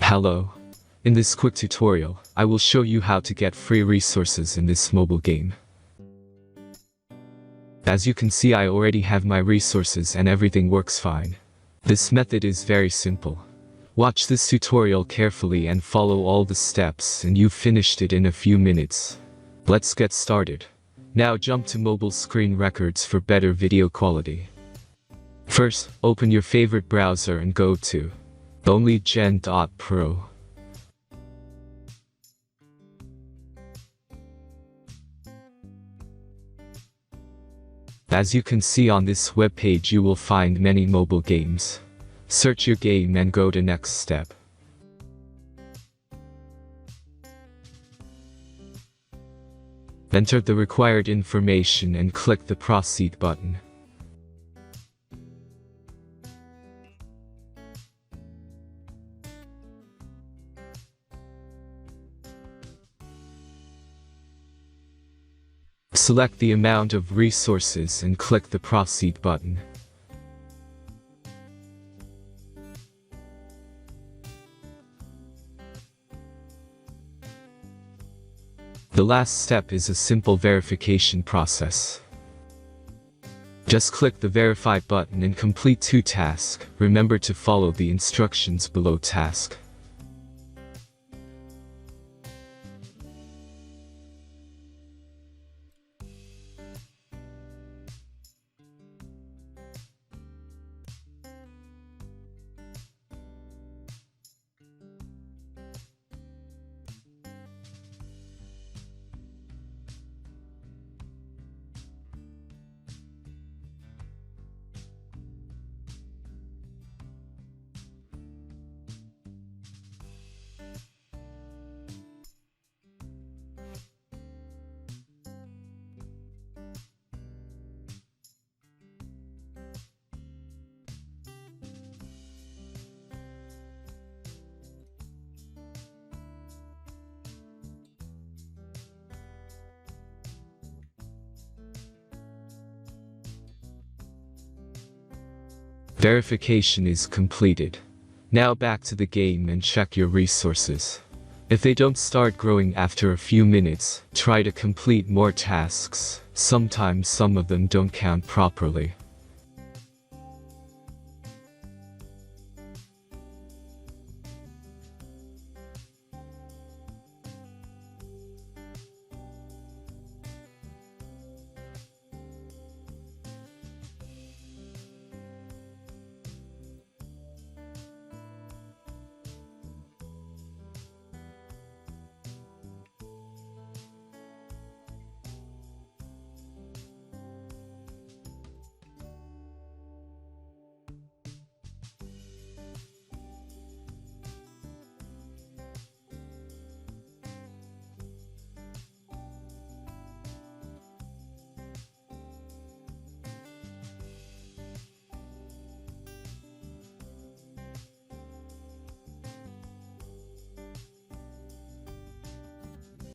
Hello. In this quick tutorial, I will show you how to get free resources in this mobile game. As you can see, I already have my resources and everything works fine. This method is very simple. Watch this tutorial carefully and follow all the steps and you've finished it in a few minutes. Let's get started. Now jump to mobile screen records for better video quality. First, open your favorite browser and go to onlygen.pro. As you can see on this web page, you will find many mobile games. Search your game and go to next step. Enter the required information and click the proceed button. Select the amount of resources and click the proceed button. The last step is a simple verification process. Just click the verify button and complete 2 tasks. Remember to follow the instructions below task. Verification is completed. Now back to the game and check your resources. If they don't start growing after a few minutes, try to complete more tasks. Sometimes some of them don't count properly.